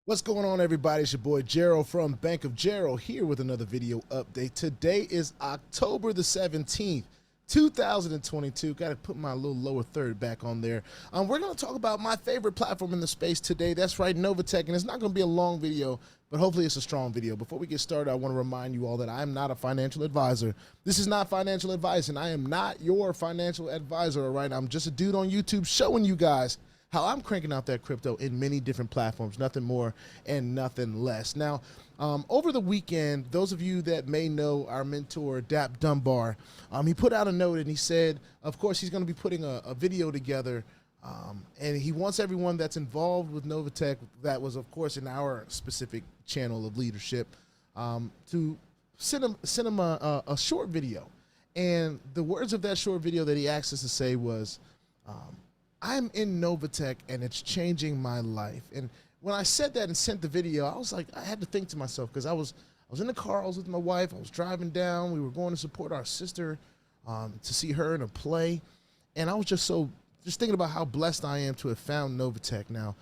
What's going on, everybody? It's your boy Gerald from Bank of Gerald here with another video update. Today is October the 17th, 2022. Got to put my little lower third back on there. We're going to talk about my favorite platform in the space today. That's right, Novatech, and it's not going to be a long video, but hopefully it's a strong video. Before we get started, I want to remind you all that I am not a financial advisor. This is not financial advice, and I am not your financial advisor, all right? I'm just a dude on YouTube showing you guys how I'm cranking out that crypto in many different platforms, nothing more and nothing less. Now, over the weekend, those of you that may know our mentor, Dap Dunbar, he put out a note and he said, of course, he's going to be putting a video together, and he wants everyone that's involved with Novatech, that was, of course, in our specific channel of leadership, to send him a short video. And the words of that short video that he asked us to say was, I'm in Novatech and it's changing my life. And when I said that and sent the video, I was like, I had to think to myself, because I was in the car, I was with my wife, I was driving down, we were going to support our sister to see her in a play. And I was just thinking about how blessed I am to have found Novatech. Now,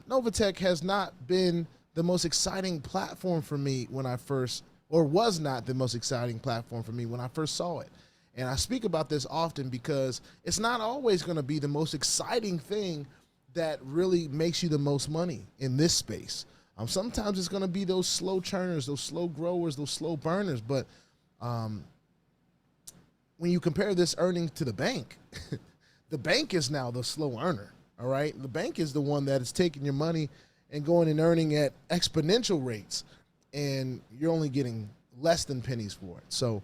Novatech has not been the most exciting platform for me when I first, or was not the most exciting platform for me when I first saw it. And I speak about this often because it's not always going to be the most exciting thing that really makes you the most money in this space. Sometimes it's going to be those slow churners, those slow growers, those slow burners. But when you compare this earning to the bank, the bank is now the slow earner, all right? The bank is the one that is taking your money and going and earning at exponential rates, and you're only getting less than pennies for it. So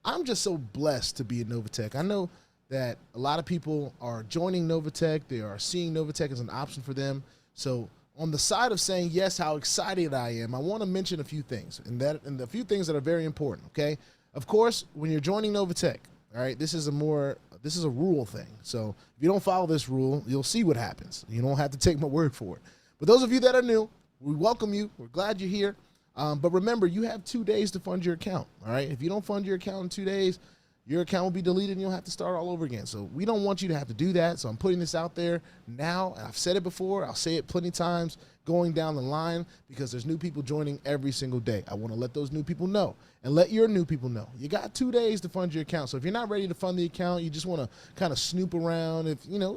I'm just so blessed to be at Novatech. I know that a lot of people are joining Novatech. They are seeing Novatech as an option for them. So on the side of saying yes, how excited I am, I want to mention a few things, and a few things that are very important, okay? Of course, when you're joining Novatech, all right, this is a rule thing. So if you don't follow this rule, you'll see what happens. You don't have to take my word for it. But those of you that are new, we welcome you. We're glad you're here. But remember, you have 2 days to fund your account, all right? If you don't fund your account in 2 days, your account will be deleted and you'll have to start all over again. So we don't want you to have to do that. So I'm putting this out there now. I've said it before. I'll say it plenty of times going down the line, because there's new people joining every single day. I want to let those new people know and let your new people know. You got 2 days to fund your account. So if you're not ready to fund the account, you just want to kind of snoop around,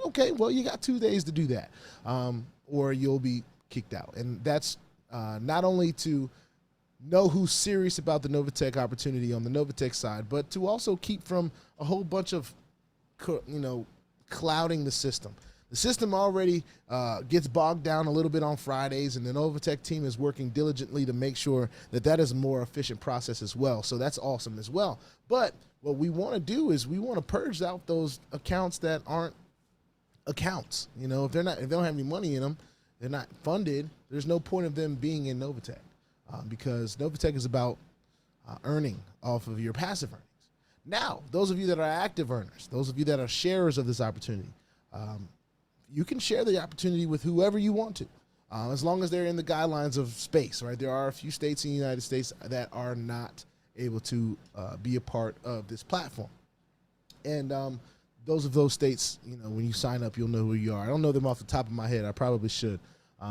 okay, well, you got 2 days to do that, or you'll be kicked out. And that's not only to know who's serious about the Novatech opportunity on the Novatech side, but to also keep from a whole bunch of, clouding the system. The system already gets bogged down a little bit on Fridays, and the Novatech team is working diligently to make sure that is a more efficient process as well. So that's awesome as well. But what we want to do is we want to purge out those accounts that aren't accounts. If they don't have any money in them, they're not funded, there's no point of them being in Novatech. Because Novatech is about earning off of your passive earnings. Now, those of you that are active earners, those of you that are sharers of this opportunity, you can share the opportunity with whoever you want to, as long as they're in the guidelines of space, right? There are a few states in the United States that are not able to be a part of this platform. And those states, when you sign up, you'll know who you are. I don't know them off the top of my head. I probably should.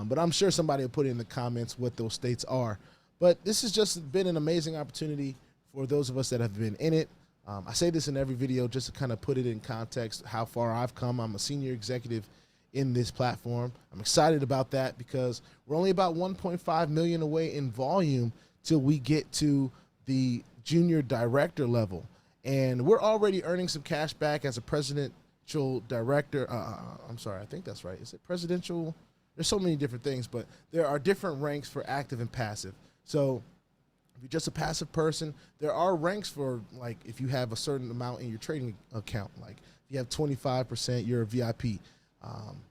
But I'm sure somebody will put in the comments what those states are. But this has just been an amazing opportunity for those of us that have been in it. I say this in every video just to kind of put it in context, how far I've come. I'm a senior executive in this platform. I'm excited about that because we're only about 1.5 million away in volume till we get to the junior director level. And we're already earning some cash back as a presidential director. I'm sorry, I think that's right. Is it presidential? There's so many different things, but there are different ranks for active and passive. So if you're just a passive person, there are ranks for, like, if you have a certain amount in your trading account, like if you have 25%, you're a VIP.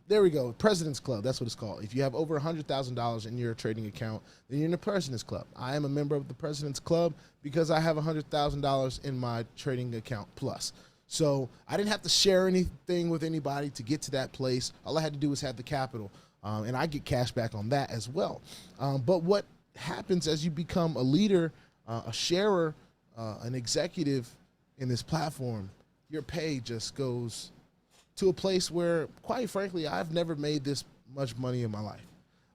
There we go, President's Club, that's what it's called. If you have over $100,000 in your trading account, then you're in the President's Club. I am a member of the President's Club because I have $100,000 in my trading account plus. So I didn't have to share anything with anybody to get to that place. All I had to do was have the capital. And I get cash back on that as well. But what happens as you become a leader, a sharer, an executive in this platform, your pay just goes to a place where, quite frankly, I've never made this much money in my life.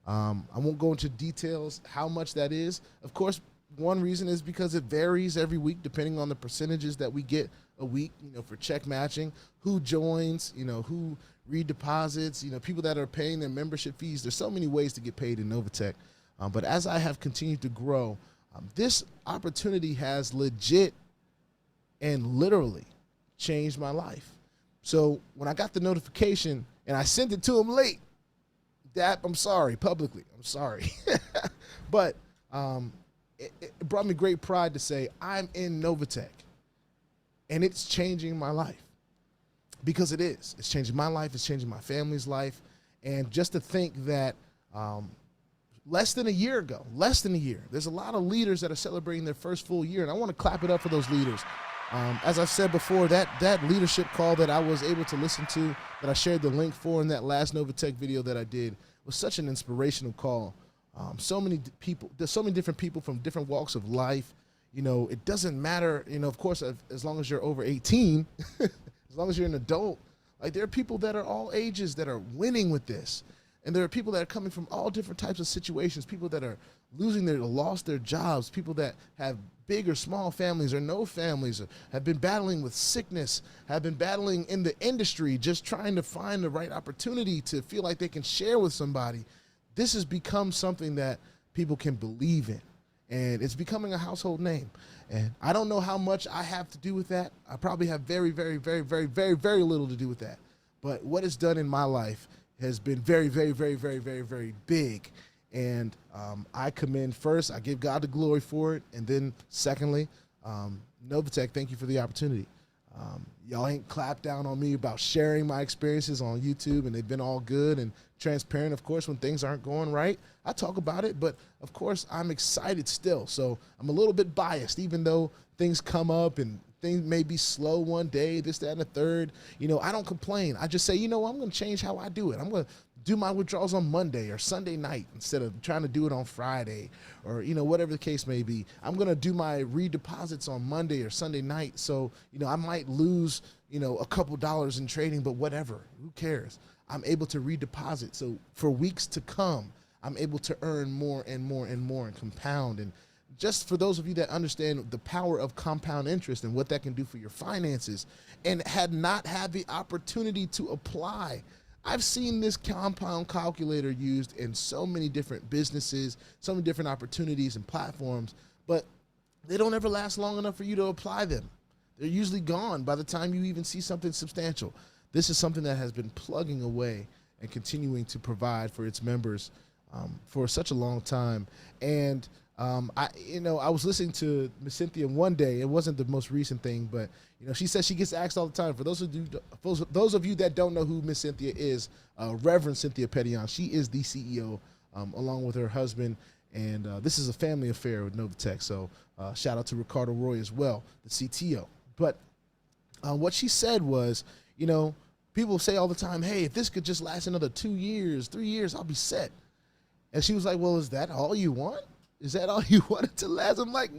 I won't go into details how much that is. Of course, one reason is because it varies every week depending on the percentages that we get a week, for check matching, who joins, who redeposits, people that are paying their membership fees. There's so many ways to get paid in Novatech. But as I have continued to grow, this opportunity has legit and literally changed my life. So when I got the notification and I sent it to him late, Dap, I'm sorry, publicly, I'm sorry. But it brought me great pride to say I'm in Novatech, and it's changing my life, because it is. It's changing my life. It's changing my family's life. And just to think that less than a year, there's a lot of leaders that are celebrating their first full year, and I want to clap it up for those leaders. As I've said before, that leadership call that I was able to listen to, that I shared the link for in that last Novatech video that I did, was such an inspirational call. So many people, there's so many different people from different walks of life. It doesn't matter, of course, as long as you're over 18, as long as you're an adult, like there are people that are all ages that are winning with this. And there are people that are coming from all different types of situations, people that are lost their jobs, people that have big or small families or no families, or have been battling with sickness, have been battling in the industry, just trying to find the right opportunity to feel like they can share with somebody. This has become something that people can believe in, and it's becoming a household name. And I don't know how much I have to do with that. I probably have very, very, very, very, very, very little to do with that. But what it's done in my life has been very, very, very, very, very, very big. And I commend first, I give God the glory for it. And then secondly, Novatech, thank you for the opportunity. Y'all ain't clapped down on me about sharing my experiences on YouTube, and they've been all good and transparent. Of course, when things aren't going right, I talk about it, but of course I'm excited still. So I'm a little bit biased, even though things come up and things may be slow one day, this, that, and the third. I don't complain. I just say, I'm going to change how I do it. I'm going to do my withdrawals on Monday or Sunday night instead of trying to do it on Friday, or, whatever the case may be. I'm going to do my redeposits on Monday or Sunday night. So, I might lose, a couple dollars in trading, but whatever, who cares? I'm able to redeposit. So for weeks to come, I'm able to earn more and more and more and compound. And just for those of you that understand the power of compound interest and what that can do for your finances, and had not had the opportunity to apply, I've seen this compound calculator used in so many different businesses, so many different opportunities and platforms, but they don't ever last long enough for you to apply them. They're usually gone by the time you even see something substantial. This is something that has been plugging away and continuing to provide for its members for such a long time. And I was listening to Miss Cynthia one day. It wasn't the most recent thing, but she says she gets asked all the time. For those of you that don't know who Miss Cynthia is, Reverend Cynthia Petillon, she is the CEO along with her husband, and this is a family affair with Novatech. So shout out to Ricardo Roy as well, the CTO. But what she said was, people say all the time, hey, if this could just last another 2 years, 3 years, I'll be set. And she was like, well, is that all you want? Is that all you want it to last? I'm like,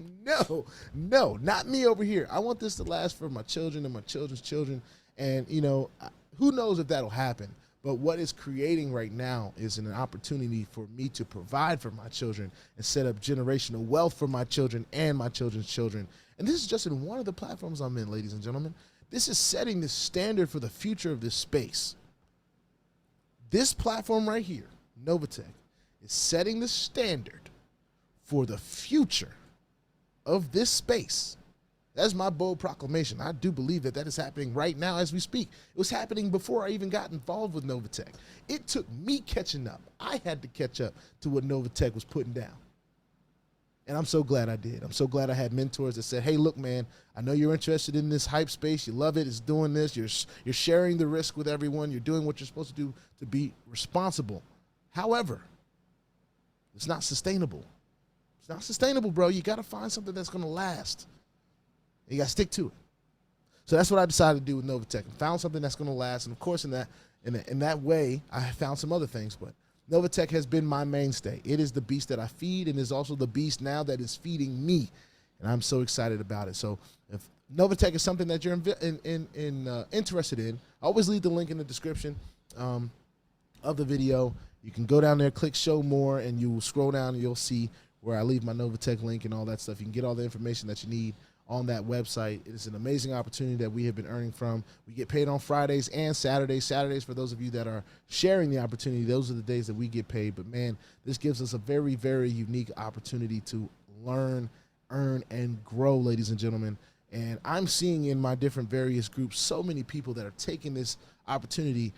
no, not me over here. I want this to last for my children and my children's children. And, who knows if that'll happen. But what it's creating right now is an opportunity for me to provide for my children and set up generational wealth for my children and my children's children. And this is just in one of the platforms I'm in, ladies and gentlemen. This is setting the standard for the future of this space. This platform right here, Novatech, is setting the standard for the future of this space. That's my bold proclamation. I do believe that is happening right now as we speak. It was happening before I even got involved with Novatech. It took me catching up. I had to catch up to what Novatech was putting down. And I'm so glad I did. I'm so glad I had mentors that said, hey, look, man, I know you're interested in this hype space. You love it. It's doing this. You're sharing the risk with everyone. You're doing what you're supposed to do to be responsible. However, it's not sustainable. It's not sustainable, bro. You got to find something that's going to last. You got to stick to it. So that's what I decided to do with Novatech. I found something that's going to last. And, of course, in that way, I found some other things. But Novatech has been my mainstay. It is the beast that I feed, and is also the beast now that is feeding me. And I'm so excited about it. So if Novatech is something that you're interested in, I always leave the link in the description. of the video. You can go down there, click show more, and you will scroll down and you'll see where I leave my Novatech link and all that stuff. You can get all the information that you need on that website. It is an amazing opportunity that we have been earning from. We get paid on Fridays and Saturdays. Saturdays, for those of you that are sharing the opportunity, those are the days that we get paid. But man, this gives us a very, very unique opportunity to learn, earn, and grow, ladies and gentlemen. And I'm seeing in my different various groups so many people that are taking this opportunity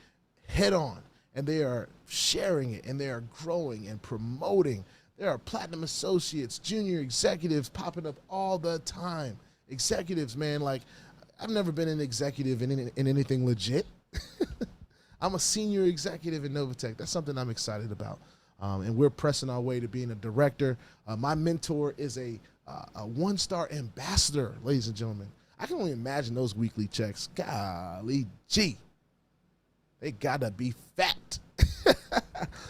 head on, and they are sharing it, and they are growing and promoting. There are platinum associates, junior executives popping up all the time. Executives, man, like, I've never been an executive in anything legit. I'm a senior executive in Novatech. That's something I'm excited about. And we're pressing our way to being a director. My mentor is a one-star ambassador, ladies and gentlemen. I can only imagine those weekly checks. Golly gee. They gotta be fat.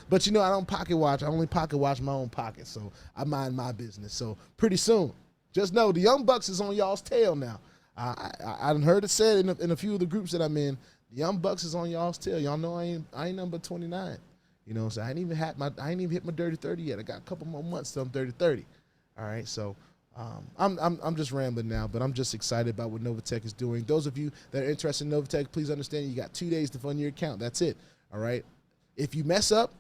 But you know, I don't pocket watch. I only pocket watch my own pocket, so I mind my business. So pretty soon, just know the Young Bucks is on y'all's tail now. I done heard it said in a few of the groups that I'm in, the Young Bucks is on y'all's tail. Y'all know I ain't number 29. You know, so I ain't even hit my dirty 30 yet. I got a couple more months till I'm 30. All right, so I'm just rambling now, but I'm just excited about what Novatech is doing. Those of you that are interested in Novatech, please understand you got 2 days to fund your account. That's it. All right. If you mess up,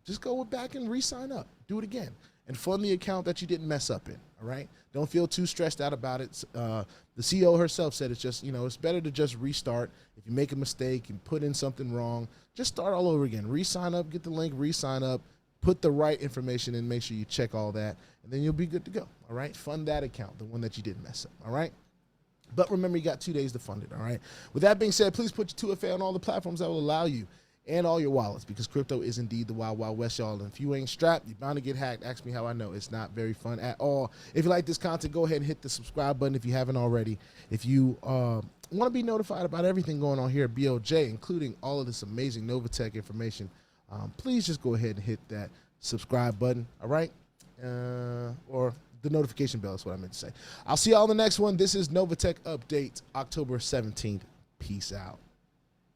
just go back and re-sign up. Do it again and fund the account that you didn't mess up in. All right. Don't feel too stressed out about it. The CEO herself said it's just, you know, it's better to just restart. If you make a mistake and put in something wrong, just start all over again. Re-sign up, get the link, re-sign up, put the right information in, make sure you check all that, and then you'll be good to go. All right. Fund that account, the one that you didn't mess up. All right. But remember, you got 2 days to fund it. All right. With that being said, please put your 2FA on all the platforms that will allow you and all your wallets, because crypto is indeed the wild, wild west, y'all. And if you ain't strapped, you're bound to get hacked. Ask me how I know. It's not very fun at all. If you like this content, go ahead and hit the subscribe button if you haven't already. If you want to be notified about everything going on here at BOJ, including all of this amazing Novatech information, please just go ahead and hit that subscribe button, all right? Or the notification bell is what I meant to say. I'll see y'all in the next one. This is Novatech Update, October 17th. Peace out.